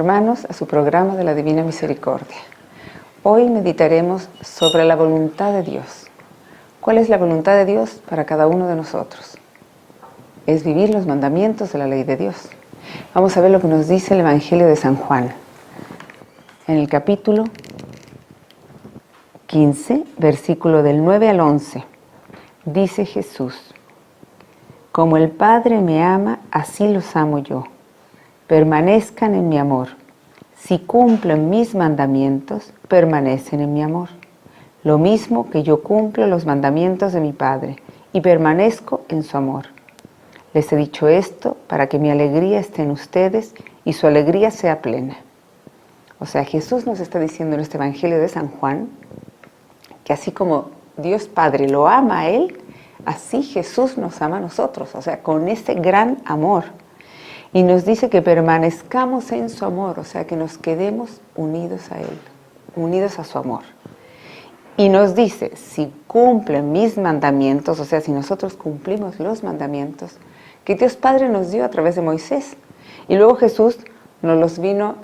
hermanos, a su programa de la Divina Misericordia. Hoy meditaremos sobre la voluntad de Dios. ¿Cuál es la voluntad de Dios para cada uno de nosotros? Es vivir los mandamientos de la ley de Dios. Vamos a ver lo que nos dice el Evangelio de San Juan. En el capítulo 15, versículo del 9 al 11, dice Jesús: Como el Padre me ama, así los amo yo. Permanezcan en mi amor. Si cumplen mis mandamientos, permanecen en mi amor. Lo mismo que yo cumplo los mandamientos de mi Padre y permanezco en su amor. Les he dicho esto para que mi alegría esté en ustedes y su alegría sea plena. O sea, Jesús nos está diciendo en este Evangelio de San Juan que así como Dios Padre lo ama a Él, así Jesús nos ama a nosotros, o sea, con ese gran amor. Y nos dice que permanezcamos en su amor, o sea, que nos quedemos unidos a Él, unidos a su amor. Y nos dice, si cumplen mis mandamientos, o sea, si nosotros cumplimos los mandamientos que Dios Padre nos dio a través de Moisés. Y luego Jesús nos los vino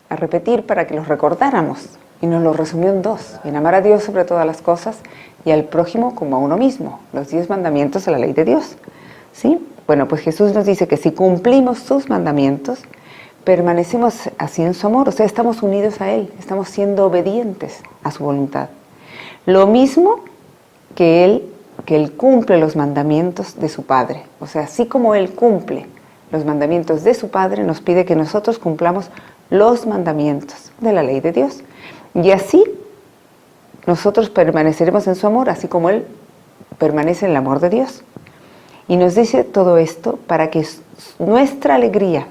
a repetir para que los recordáramos. Y nos los resumió en dos: en amar a Dios sobre todas las cosas y al prójimo como a uno mismo. Los 10 mandamientos de la ley de Dios. ¿Sí? Bueno, pues Jesús nos dice que si cumplimos sus mandamientos, permanecemos así en su amor, o sea, estamos unidos a Él, estamos siendo obedientes a su voluntad. Lo mismo que Él cumple los mandamientos de su Padre, o sea, así como Él cumple los mandamientos de su Padre, nos pide que nosotros cumplamos los mandamientos de la ley de Dios. Y así nosotros permaneceremos en su amor, así como Él permanece en el amor de Dios. Y nos dice todo esto para que nuestra alegría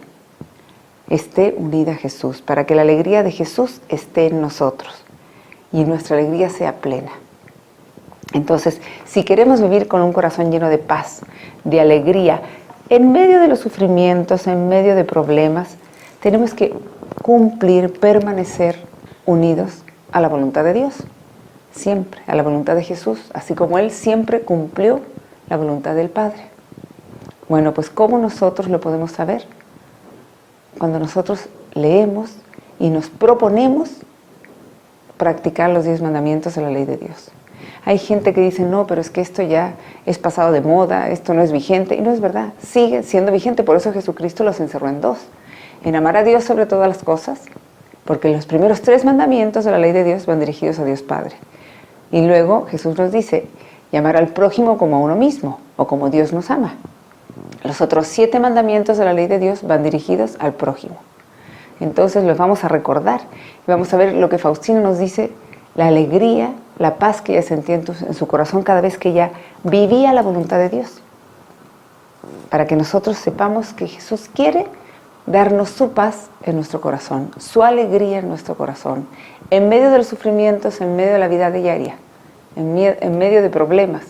esté unida a Jesús, para que la alegría de Jesús esté en nosotros y nuestra alegría sea plena. Entonces, si queremos vivir con un corazón lleno de paz, de alegría, en medio de los sufrimientos, en medio de problemas, tenemos que cumplir, permanecer unidos a la voluntad de Dios, siempre, a la voluntad de Jesús, así como Él siempre cumplió la voluntad del Padre. Bueno, pues ¿cómo nosotros lo podemos saber? Cuando nosotros leemos y nos proponemos practicar los 10 mandamientos de la ley de Dios. Hay gente que dice, no, pero es que esto ya es pasado de moda, esto no es vigente, y no es verdad, sigue siendo vigente. Por eso Jesucristo los encerró en 2, en amar a Dios sobre todas las cosas, porque los primeros 3 mandamientos de la ley de Dios van dirigidos a Dios Padre. Y luego Jesús nos dice, y amar al prójimo como a uno mismo, o como Dios nos ama. Los otros 7 mandamientos de la ley de Dios van dirigidos al prójimo. Entonces los vamos a recordar y vamos a ver lo que Faustina nos dice, la alegría, la paz que ella sentía en su corazón cada vez que ella vivía la voluntad de Dios. Para que nosotros sepamos que Jesús quiere darnos su paz en nuestro corazón, su alegría en nuestro corazón, en medio de los sufrimientos, en medio de la vida diaria. En medio de problemas,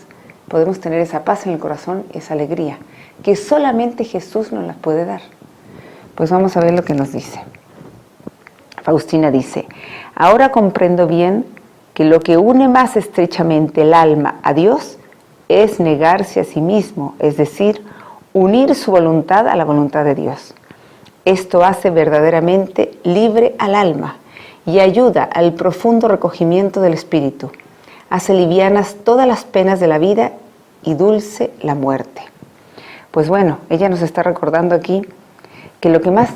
podemos tener esa paz en el corazón, esa alegría, que solamente Jesús nos las puede dar. Pues vamos a ver lo que nos dice. Faustina dice, ahora comprendo bien que lo que une más estrechamente el alma a Dios es negarse a sí mismo, es decir, unir su voluntad a la voluntad de Dios. Esto hace verdaderamente libre al alma y ayuda al profundo recogimiento del espíritu. Hace livianas todas las penas de la vida y dulce la muerte. Pues bueno, ella nos está recordando aquí que lo que más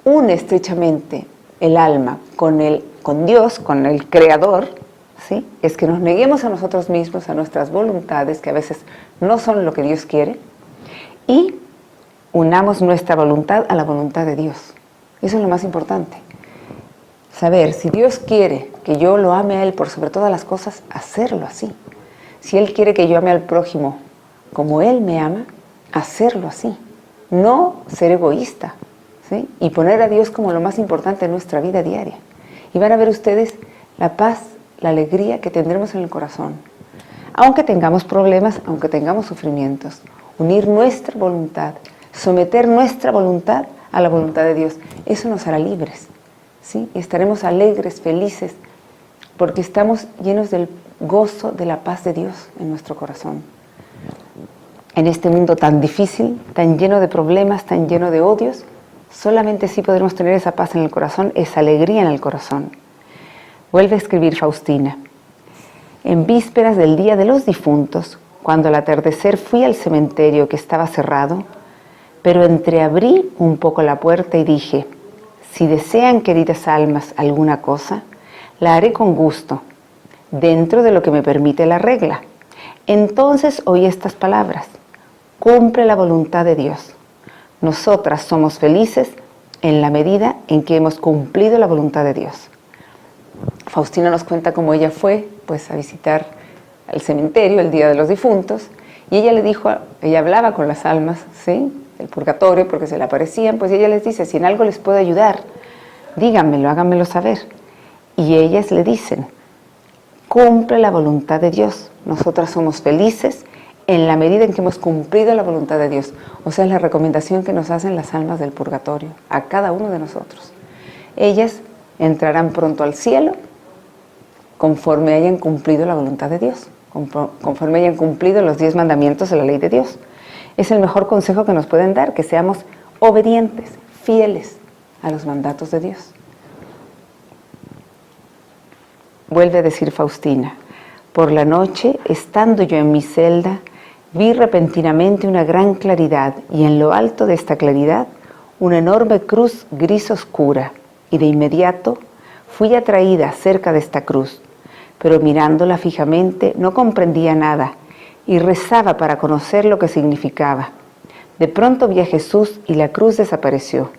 une estrechamente el alma con Dios, con el Creador, ¿sí?, es que nos neguemos a nosotros mismos, a nuestras voluntades, que a veces no son lo que Dios quiere, y unamos nuestra voluntad a la voluntad de Dios. Eso es lo más importante. Saber, si Dios quiere que yo lo ame a Él por sobre todas las cosas, hacerlo así. Si Él quiere que yo ame al prójimo como Él me ama, hacerlo así. No ser egoísta, ¿sí?, y poner a Dios como lo más importante en nuestra vida diaria. Y van a ver ustedes la paz, la alegría que tendremos en el corazón. Aunque tengamos problemas, aunque tengamos sufrimientos, unir nuestra voluntad, someter nuestra voluntad a la voluntad de Dios, eso nos hará libres. ¿Sí? Y estaremos alegres, felices, porque estamos llenos del gozo de la paz de Dios en nuestro corazón. En este mundo tan difícil, tan lleno de problemas, tan lleno de odios, Solamente así podremos tener esa paz en el corazón, esa alegría en el corazón. Vuelve a escribir Faustina. En vísperas del Día de los Difuntos, cuando al atardecer fui al cementerio que estaba cerrado, pero entreabrí un poco la puerta y dije, si desean, queridas almas, alguna cosa, la haré con gusto, dentro de lo que me permite la regla. Entonces oí estas palabras, cumple la voluntad de Dios. Nosotras somos felices en la medida en que hemos cumplido la voluntad de Dios. Faustina nos cuenta cómo ella fue pues, a visitar el cementerio el Día de los Difuntos y ella hablaba con las almas, ¿sí?, del purgatorio porque se le aparecían, pues ella les dice, si en algo les puedo ayudar, díganmelo, háganmelo saber. Y ellas le dicen, cumple la voluntad de Dios. Nosotras somos felices en la medida en que hemos cumplido la voluntad de Dios. O sea, es la recomendación que nos hacen las almas del purgatorio, a cada uno de nosotros. Ellas entrarán pronto al cielo conforme hayan cumplido la voluntad de Dios, conforme hayan cumplido los 10 mandamientos de la ley de Dios. Es el mejor consejo que nos pueden dar, que seamos obedientes, fieles a los mandatos de Dios. Vuelve a decir Faustina, por la noche, estando yo en mi celda, vi repentinamente una gran claridad y en lo alto de esta claridad una enorme cruz gris oscura y de inmediato fui atraída cerca de esta cruz, pero mirándola fijamente no comprendía nada y rezaba para conocer lo que significaba. De pronto vi a Jesús y la cruz desapareció.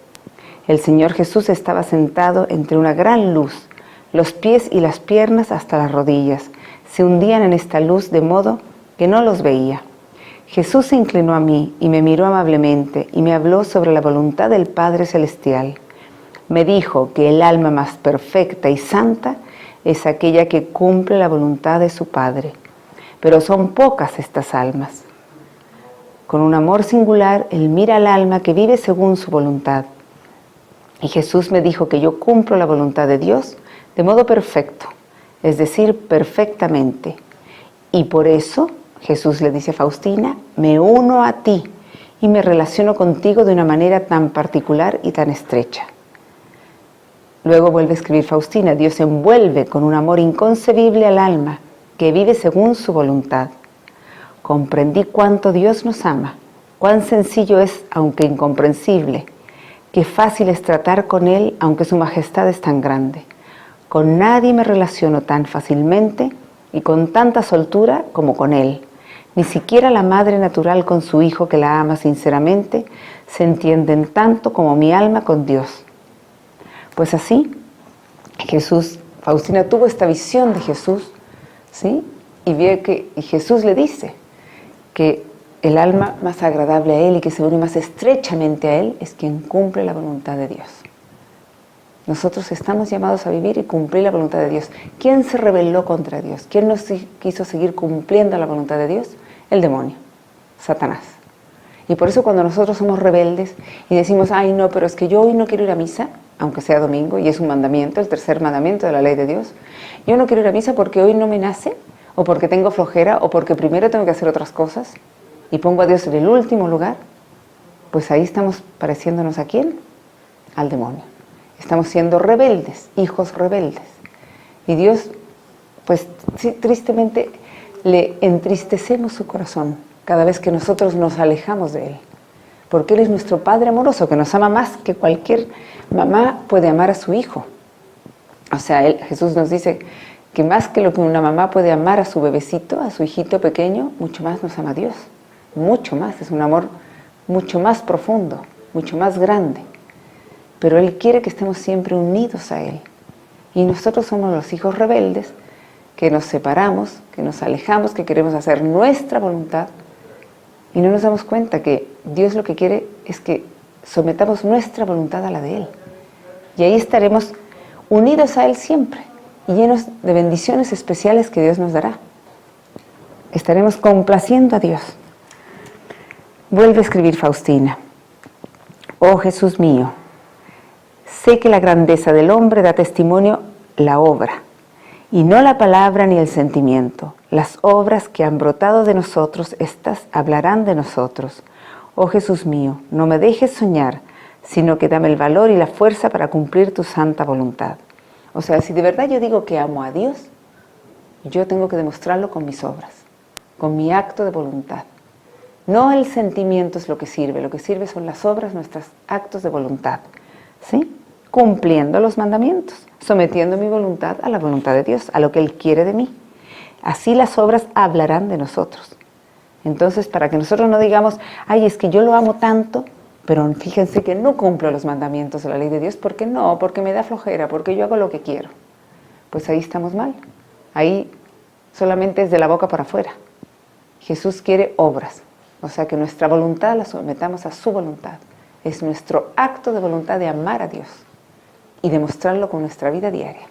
El Señor Jesús estaba sentado entre una gran luz, los pies y las piernas hasta las rodillas se hundían en esta luz de modo que no los veía. Jesús se inclinó a mí y me miró amablemente y me habló sobre la voluntad del Padre Celestial. Me dijo que el alma más perfecta y santa es aquella que cumple la voluntad de su Padre. Pero son pocas estas almas. Con un amor singular, Él mira al alma que vive según su voluntad. Y Jesús me dijo que yo cumplo la voluntad de Dios de modo perfecto, es decir, perfectamente. Y por eso, Jesús le dice a Faustina, me uno a ti y me relaciono contigo de una manera tan particular y tan estrecha. Luego vuelve a escribir Faustina, Dios envuelve con un amor inconcebible al alma que vive según su voluntad. Comprendí cuánto Dios nos ama, cuán sencillo es, aunque incomprensible, qué fácil es tratar con Él, aunque su majestad es tan grande. Con nadie me relaciono tan fácilmente y con tanta soltura como con Él. Ni siquiera la madre natural con su hijo que la ama sinceramente se entienden tanto como mi alma con Dios. Pues así, Faustina tuvo esta visión de Jesús, ¿sí? Y Jesús le dice que el alma más agradable a Él y que se une más estrechamente a Él es quien cumple la voluntad de Dios. Nosotros estamos llamados a vivir y cumplir la voluntad de Dios. ¿Quién se rebeló contra Dios? ¿Quién no quiso seguir cumpliendo la voluntad de Dios? El demonio, Satanás. Y por eso cuando nosotros somos rebeldes y decimos, ay no, pero es que yo hoy no quiero ir a misa, aunque sea domingo, y es un mandamiento, el tercer mandamiento de la ley de Dios, yo no quiero ir a misa porque hoy no me nace, o porque tengo flojera, o porque primero tengo que hacer otras cosas, y pongo a Dios en el último lugar, pues ahí estamos pareciéndonos ¿a quién? Al demonio. Estamos siendo rebeldes, hijos rebeldes. Y Dios, pues sí, tristemente, le entristecemos su corazón cada vez que nosotros nos alejamos de Él. Porque Él es nuestro Padre amoroso, que nos ama más que cualquier mamá puede amar a su hijo. O sea, Jesús nos dice que más que lo que una mamá puede amar a su bebecito, a su hijito pequeño, mucho más nos ama Dios. Mucho más, es un amor mucho más profundo, mucho más grande. Pero Él quiere que estemos siempre unidos a Él. Y nosotros somos los hijos rebeldes que nos separamos, que nos alejamos, que queremos hacer nuestra voluntad y no nos damos cuenta que Dios lo que quiere es que sometamos nuestra voluntad a la de Él. Y ahí estaremos unidos a Él siempre y llenos de bendiciones especiales que Dios nos dará. Estaremos complaciendo a Dios. Vuelve a escribir Faustina. Oh Jesús mío, sé que la grandeza del hombre da testimonio la obra, y no la palabra ni el sentimiento. Las obras que han brotado de nosotros, estas hablarán de nosotros. Oh Jesús mío, no me dejes soñar, sino que dame el valor y la fuerza para cumplir tu santa voluntad. O sea, si de verdad yo digo que amo a Dios, yo tengo que demostrarlo con mis obras, con mi acto de voluntad. No el sentimiento es lo que sirve son las obras, nuestros actos de voluntad, ¿sí? Cumpliendo los mandamientos, sometiendo mi voluntad a la voluntad de Dios, a lo que Él quiere de mí. Así las obras hablarán de nosotros. Entonces, para que nosotros no digamos, ay, es que yo lo amo tanto, pero fíjense que no cumplo los mandamientos de la ley de Dios, ¿por qué no? Porque me da flojera, porque yo hago lo que quiero. Pues ahí estamos mal. Ahí solamente es de la boca para afuera. Jesús quiere obras, o sea que nuestra voluntad la sometamos a su voluntad. Es nuestro acto de voluntad de amar a Dios y demostrarlo con nuestra vida diaria.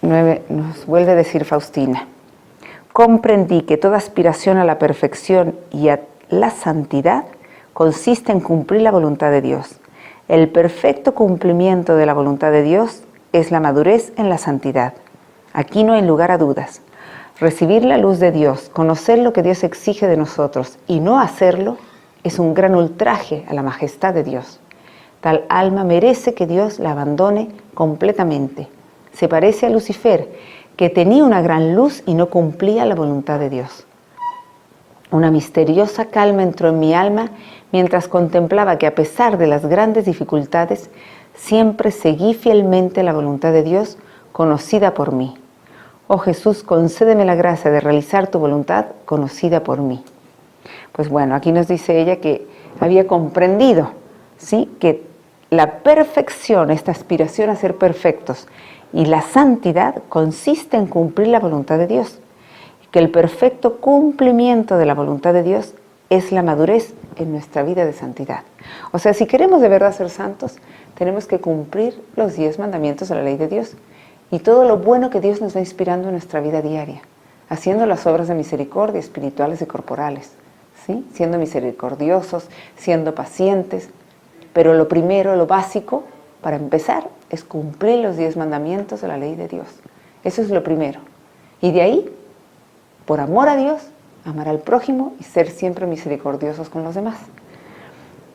9, nos vuelve a decir Faustina: comprendí que toda aspiración a la perfección y a la santidad consiste en cumplir la voluntad de Dios. El perfecto cumplimiento de la voluntad de Dios es la madurez en la santidad. Aquí no hay lugar a dudas. Recibir la luz de Dios, conocer lo que Dios exige de nosotros y no hacerlo es un gran ultraje a la majestad de Dios. Tal alma merece que Dios la abandone completamente. Se parece a Lucifer, que tenía una gran luz y no cumplía la voluntad de Dios. Una misteriosa calma entró en mi alma mientras contemplaba que a pesar de las grandes dificultades, siempre seguí fielmente la voluntad de Dios conocida por mí. Oh Jesús, concédeme la gracia de realizar tu voluntad conocida por mí. Pues bueno, aquí nos dice ella que había comprendido, ¿sí?, que la perfección, esta aspiración a ser perfectos, y la santidad consiste en cumplir la voluntad de Dios. Que el perfecto cumplimiento de la voluntad de Dios es la madurez en nuestra vida de santidad. O sea, si queremos de verdad ser santos, tenemos que cumplir los 10 mandamientos de la ley de Dios y todo lo bueno que Dios nos va inspirando en nuestra vida diaria, haciendo las obras de misericordia espirituales y corporales, ¿sí?, siendo misericordiosos, siendo pacientes. Pero lo primero, lo básico, para empezar, es cumplir los 10 mandamientos de la ley de Dios. Eso es lo primero. Y de ahí, por amor a Dios, amar al prójimo y ser siempre misericordiosos con los demás.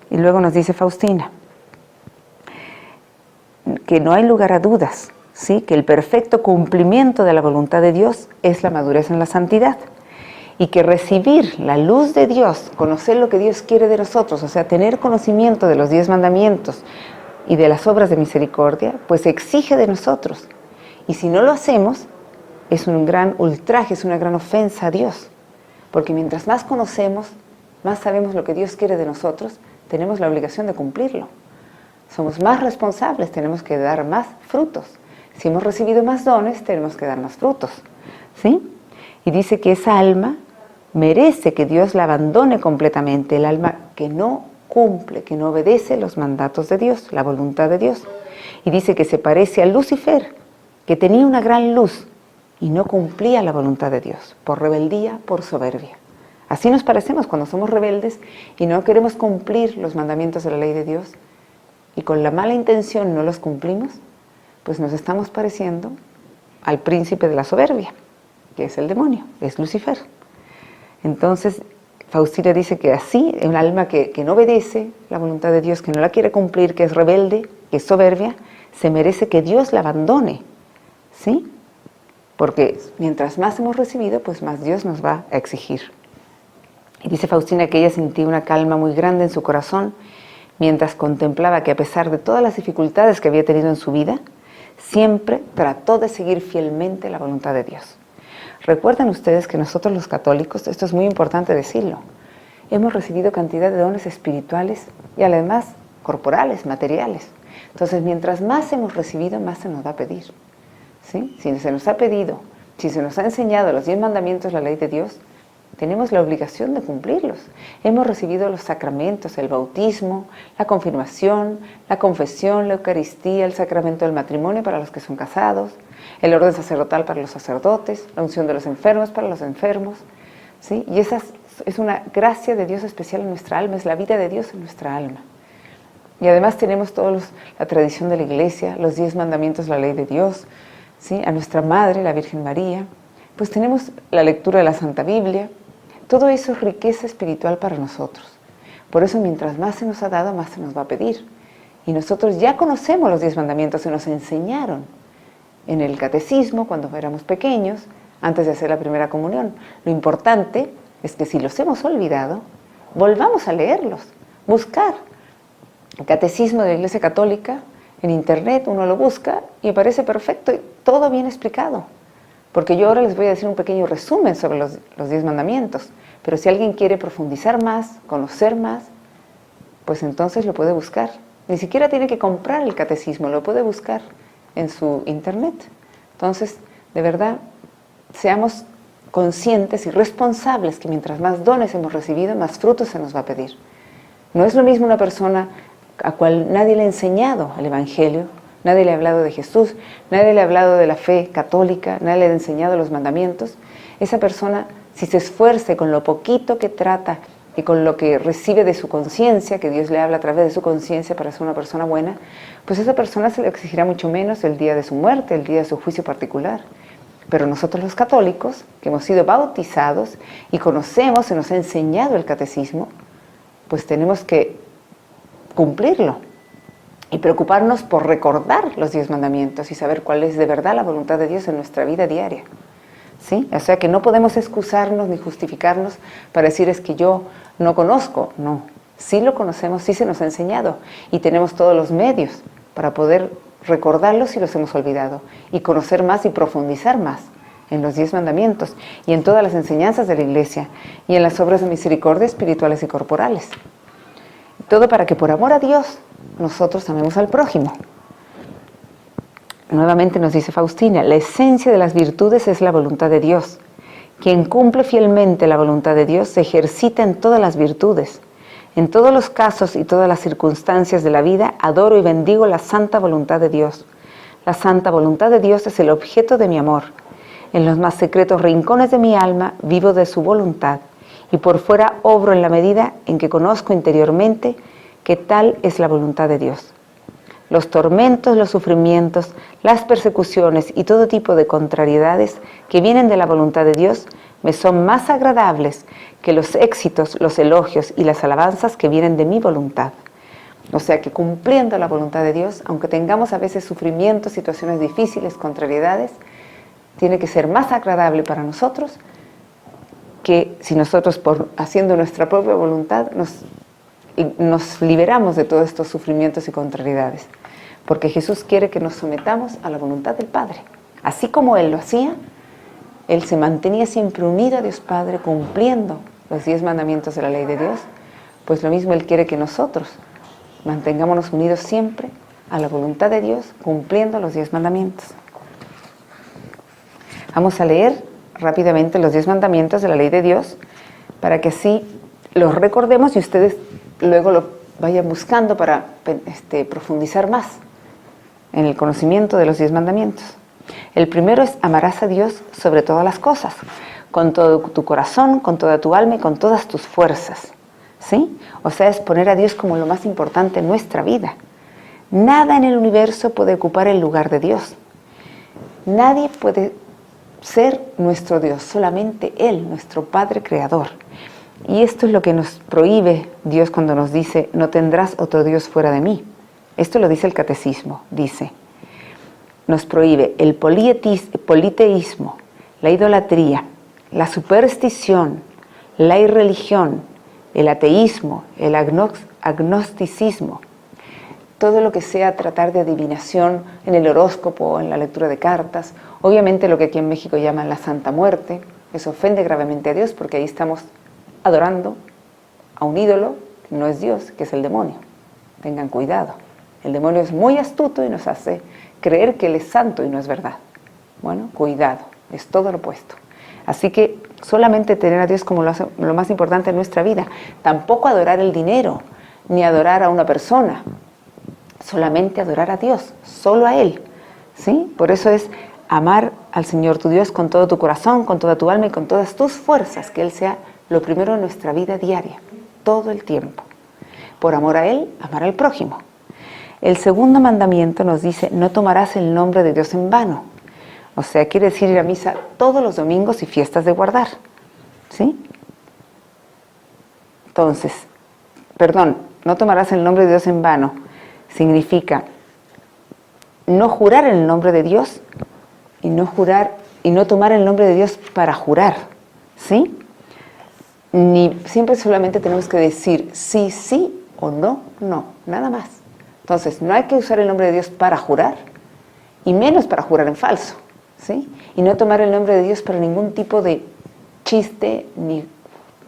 Y luego nos dice Faustina que no hay lugar a dudas, ¿sí?, que el perfecto cumplimiento de la voluntad de Dios es la madurez en la santidad. Y que recibir la luz de Dios, conocer lo que Dios quiere de nosotros, o sea, tener conocimiento de los 10 mandamientos y de las obras de misericordia, pues exige de nosotros. Y si no lo hacemos, es un gran ultraje, es una gran ofensa a Dios. Porque mientras más conocemos, más sabemos lo que Dios quiere de nosotros, tenemos la obligación de cumplirlo. Somos más responsables, tenemos que dar más frutos. Si hemos recibido más dones, tenemos que dar más frutos, ¿sí? Y dice que esa alma merece que Dios la abandone completamente, el alma que no cumple, que no obedece los mandatos de Dios, la voluntad de Dios. Y dice que se parece a Lucifer, que tenía una gran luz y no cumplía la voluntad de Dios, por rebeldía, por soberbia. Así nos parecemos cuando somos rebeldes y no queremos cumplir los mandamientos de la ley de Dios y con la mala intención no los cumplimos, pues nos estamos pareciendo al príncipe de la soberbia, que es el demonio, es Lucifer. Entonces, Faustina dice que así, un alma que no obedece la voluntad de Dios, que no la quiere cumplir, que es rebelde, que es soberbia, se merece que Dios la abandone, ¿sí? Porque mientras más hemos recibido, pues más Dios nos va a exigir. Y dice Faustina que ella sentía una calma muy grande en su corazón mientras contemplaba que a pesar de todas las dificultades que había tenido en su vida, siempre trató de seguir fielmente la voluntad de Dios. Recuerden ustedes que nosotros los católicos, esto es muy importante decirlo, hemos recibido cantidad de dones espirituales y además corporales, materiales. Entonces, mientras más hemos recibido, más se nos va a pedir, ¿sí? Si se nos ha pedido, si se nos ha enseñado los 10 mandamientos de la ley de Dios, tenemos la obligación de cumplirlos. Hemos recibido los sacramentos, el bautismo, la confirmación, la confesión, la Eucaristía, el sacramento del matrimonio para los que son casados, el orden sacerdotal para los sacerdotes, la unción de los enfermos para los enfermos, ¿sí? Y esa es una gracia de Dios especial en nuestra alma, es la vida de Dios en nuestra alma. Y además tenemos la tradición de la Iglesia, los 10 mandamientos de la ley de Dios, ¿sí?, a nuestra Madre, la Virgen María, pues tenemos la lectura de la Santa Biblia. Todo eso es riqueza espiritual para nosotros. Por eso mientras más se nos ha dado, más se nos va a pedir. Y nosotros ya conocemos los 10 mandamientos, se nos enseñaron en el catecismo cuando éramos pequeños, antes de hacer la primera comunión. Lo importante es que si los hemos olvidado, volvamos a leerlos, buscar. El catecismo de la Iglesia Católica, en internet uno lo busca y aparece perfecto y todo bien explicado. Porque yo ahora les voy a decir un pequeño resumen sobre los 10 mandamientos, pero si alguien quiere profundizar más, conocer más, pues entonces lo puede buscar. Ni siquiera tiene que comprar el catecismo, lo puede buscar en su internet. Entonces, de verdad, seamos conscientes y responsables que mientras más dones hemos recibido, más frutos se nos va a pedir. No es lo mismo una persona a cual nadie le ha enseñado el Evangelio, nadie le ha hablado de Jesús, nadie le ha hablado de la fe católica, nadie le ha enseñado los mandamientos. Esa persona, si se esfuerce con lo poquito que trata y con lo que recibe de su conciencia, que Dios le habla a través de su conciencia para ser una persona buena, pues esa persona se le exigirá mucho menos el día de su muerte, el día de su juicio particular. Pero nosotros los católicos, que hemos sido bautizados y conocemos, se nos ha enseñado el catecismo, pues tenemos que cumplirlo y preocuparnos por recordar los 10 mandamientos y saber cuál es de verdad la voluntad de Dios en nuestra vida diaria. ¿Sí? O sea que no podemos excusarnos ni justificarnos para decir es que yo no conozco. No, sí lo conocemos, sí se nos ha enseñado y tenemos todos los medios para poder recordarlos si los hemos olvidado y conocer más y profundizar más en los 10 mandamientos y en todas las enseñanzas de la Iglesia y en las obras de misericordia espirituales y corporales. Todo para que por amor a Dios nosotros amemos al prójimo. Nuevamente nos dice Faustina, la esencia de las virtudes es la voluntad de Dios. Quien cumple fielmente la voluntad de Dios se ejercita en todas las virtudes. En todos los casos y todas las circunstancias de la vida adoro y bendigo la santa voluntad de Dios. La santa voluntad de Dios es el objeto de mi amor. En los más secretos rincones de mi alma vivo de su voluntad y por fuera obro en la medida en que conozco interiormente que tal es la voluntad de Dios. Los tormentos, los sufrimientos, las persecuciones y todo tipo de contrariedades que vienen de la voluntad de Dios me son más agradables que los éxitos, los elogios y las alabanzas que vienen de mi voluntad. O sea que cumpliendo la voluntad de Dios, aunque tengamos a veces sufrimientos, situaciones difíciles, contrariedades, tiene que ser más agradable para nosotros que si nosotros haciendo nuestra propia voluntad nos liberamos de todos estos sufrimientos y contrariedades. Porque Jesús quiere que nos sometamos a la voluntad del Padre. Así como Él lo hacía, Él se mantenía siempre unido a Dios Padre, cumpliendo los 10 mandamientos de la ley de Dios, pues lo mismo Él quiere que nosotros mantengámonos unidos siempre a la voluntad de Dios, cumpliendo los 10 mandamientos. Vamos a leer rápidamente los 10 mandamientos de la ley de Dios, para que así los recordemos y ustedes luego lo vayan buscando para profundizar más en el conocimiento de los 10 mandamientos. El primero es amarás a Dios sobre todas las cosas, con todo tu corazón, con toda tu alma y con todas tus fuerzas. ¿Sí? O sea, es poner a Dios como lo más importante en nuestra vida. Nada en el universo puede ocupar el lugar de Dios. Nadie puede ser nuestro Dios, solamente Él, nuestro Padre Creador. Y esto es lo que nos prohíbe Dios cuando nos dice, no tendrás otro Dios fuera de mí. Esto lo dice el Catecismo, dice, nos prohíbe el politeísmo, la idolatría, la superstición, la irreligión, el ateísmo, el agnosticismo, todo lo que sea tratar de adivinación en el horóscopo, en la lectura de cartas, obviamente lo que aquí en México llaman la Santa Muerte, eso ofende gravemente a Dios porque ahí estamos adorando a un ídolo que no es Dios, que es el demonio. Tengan cuidado, el demonio es muy astuto y nos hace creer que Él es santo y no es verdad. Bueno, cuidado, es todo lo opuesto. Así que solamente tener a Dios como lo más importante en nuestra vida, tampoco adorar el dinero, ni adorar a una persona, solamente adorar a Dios, solo a Él, ¿sí? Por eso es amar al Señor tu Dios con todo tu corazón, con toda tu alma y con todas tus fuerzas, que Él sea lo primero en nuestra vida diaria, todo el tiempo. Por amor a Él, amar al prójimo. El segundo mandamiento nos dice, no tomarás el nombre de Dios en vano. O sea, quiere decir ir a misa todos los domingos y fiestas de guardar, ¿sí? Entonces, perdón, no tomarás el nombre de Dios en vano, significa no jurar en el nombre de Dios y no tomar el nombre de Dios para jurar, ¿sí? Ni siempre solamente tenemos que decir sí, sí o no, no, nada más. Entonces, no hay que usar el nombre de Dios para jurar, y menos para jurar en falso, ¿sí? Y no tomar el nombre de Dios para ningún tipo de chiste, ni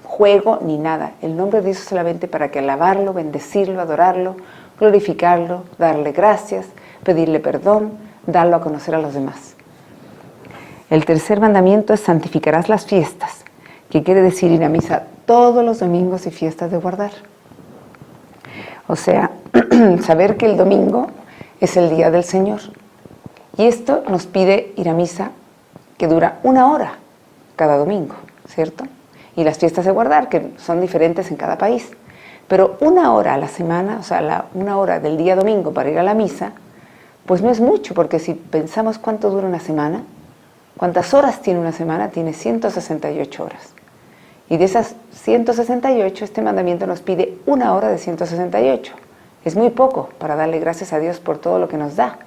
juego, ni nada. El nombre de Dios es solamente para que alabarlo, bendecirlo, adorarlo, glorificarlo, darle gracias, pedirle perdón, darlo a conocer a los demás. El tercer mandamiento es santificarás las fiestas, que quiere decir ir a misa todos los domingos y fiestas de guardar. O sea, saber que el domingo es el día del Señor. Y esto nos pide ir a misa que dura 1 hora cada domingo, ¿cierto? Y las fiestas de guardar, que son diferentes en cada país. Pero 1 hora a la semana, o sea, 1 hora del día domingo para ir a la misa, pues no es mucho, porque si pensamos cuánto dura una semana, cuántas horas tiene una semana, tiene 168 horas. Y de esas 168, este mandamiento nos pide 1 hora de 168. Es muy poco para darle gracias a Dios por todo lo que nos da.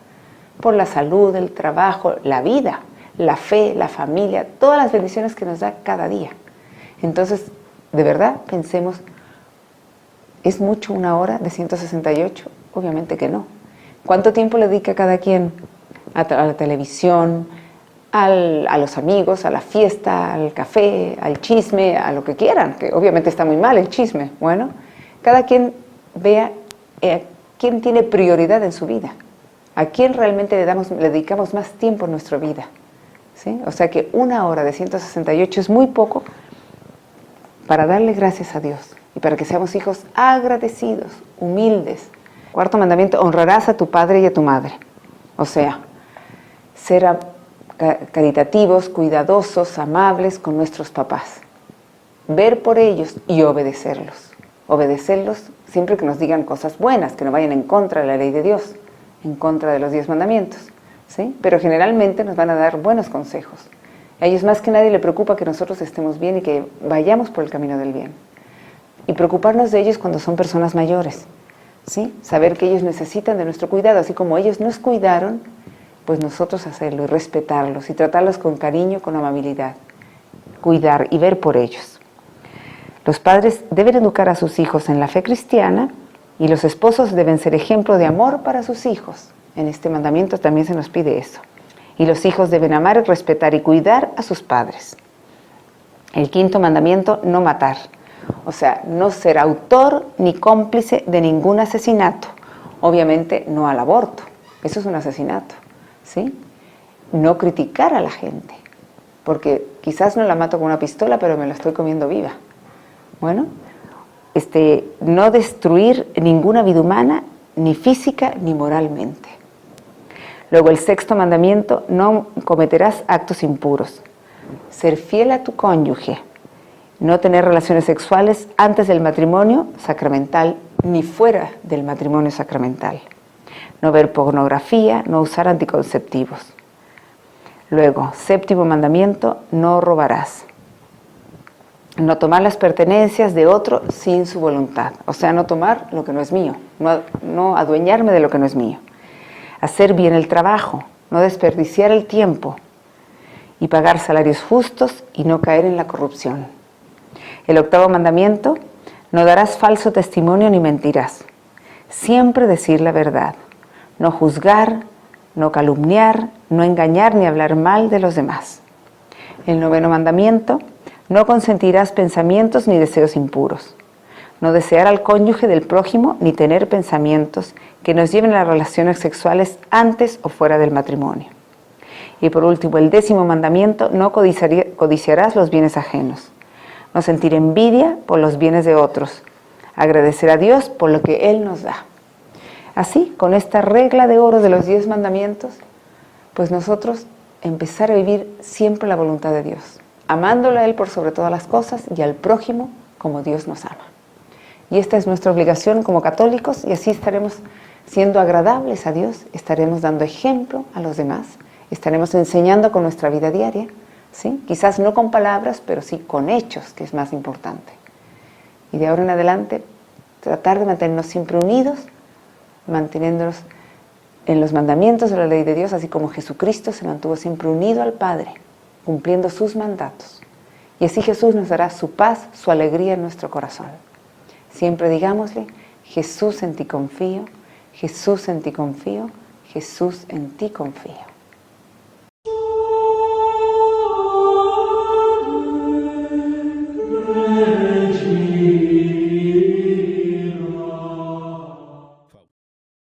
Por la salud, el trabajo, la vida, la fe, la familia, todas las bendiciones que nos da cada día. Entonces, de verdad, pensemos, ¿es mucho 1 hora de 168? Obviamente que no. ¿Cuánto tiempo le dedica cada quien a la televisión, a los amigos, a la fiesta, al café, al chisme, a lo que quieran? Que obviamente está muy mal el chisme. Bueno, cada quien vea quién tiene prioridad en su vida, a quién realmente le dedicamos más tiempo en nuestra vida, ¿sí? O sea que 1 hora de 168 es muy poco para darle gracias a Dios y para que seamos hijos agradecidos, humildes. Cuarto mandamiento, honrarás a tu padre y a tu madre. O sea, ser caritativos, cuidadosos, amables con nuestros papás. Ver por ellos y obedecerlos. Obedecerlos siempre que nos digan cosas buenas, que no vayan en contra de la ley de Dios, en contra de los 10 mandamientos, ¿sí? Pero generalmente nos van a dar buenos consejos. A ellos más que nadie le preocupa que nosotros estemos bien y que vayamos por el camino del bien. Y preocuparnos de ellos cuando son personas mayores, ¿sí? Saber que ellos necesitan de nuestro cuidado, así como ellos nos cuidaron, pues nosotros hacerlo y respetarlos y tratarlos con cariño, con amabilidad. Cuidar y ver por ellos. Los padres deben educar a sus hijos en la fe cristiana y los esposos deben ser ejemplo de amor para sus hijos. En este mandamiento también se nos pide eso. Y los hijos deben amar, respetar y cuidar a sus padres. El quinto mandamiento, no matar. O sea, no ser autor ni cómplice de ningún asesinato. Obviamente no al aborto. Eso es un asesinato, ¿sí? No criticar a la gente. Porque quizás no la mato con una pistola, pero me la estoy comiendo viva. Bueno, no destruir ninguna vida humana, ni física ni moralmente. Luego el sexto mandamiento, no cometerás actos impuros. Ser fiel a tu cónyuge. No tener relaciones sexuales antes del matrimonio sacramental ni fuera del matrimonio sacramental. No ver pornografía, no usar anticonceptivos. Luego, séptimo mandamiento, no robarás. No tomar las pertenencias de otro sin su voluntad. O sea, no tomar lo que no es mío, no adueñarme de lo que no es mío. Hacer bien el trabajo, no desperdiciar el tiempo y pagar salarios justos y no caer en la corrupción. El octavo mandamiento, no darás falso testimonio ni mentirás. Siempre decir la verdad. No juzgar, no calumniar, no engañar ni hablar mal de los demás. El noveno mandamiento, no consentirás pensamientos ni deseos impuros. No desear al cónyuge del prójimo ni tener pensamientos que nos lleven a las relaciones sexuales antes o fuera del matrimonio. Y por último, el 10º mandamiento, no codiciarás los bienes ajenos. No sentir envidia por los bienes de otros. Agradecer a Dios por lo que Él nos da. Así, con esta regla de oro de los 10 mandamientos, pues nosotros empezar a vivir siempre la voluntad de Dios, amándolo a Él por sobre todas las cosas y al prójimo como Dios nos ama. Y esta es nuestra obligación como católicos y así estaremos siendo agradables a Dios, estaremos dando ejemplo a los demás, estaremos enseñando con nuestra vida diaria, ¿sí? Quizás no con palabras, pero sí con hechos, que es más importante. Y de ahora en adelante Tratar de mantenernos siempre unidos, manteniéndonos en los mandamientos de la ley de Dios, así como Jesucristo se mantuvo siempre unido al Padre, cumpliendo sus mandatos. Y así Jesús nos dará su paz, su alegría en nuestro corazón. Siempre digámosle: Jesús, en ti confío, Jesús, en ti confío, Jesús, en ti confío.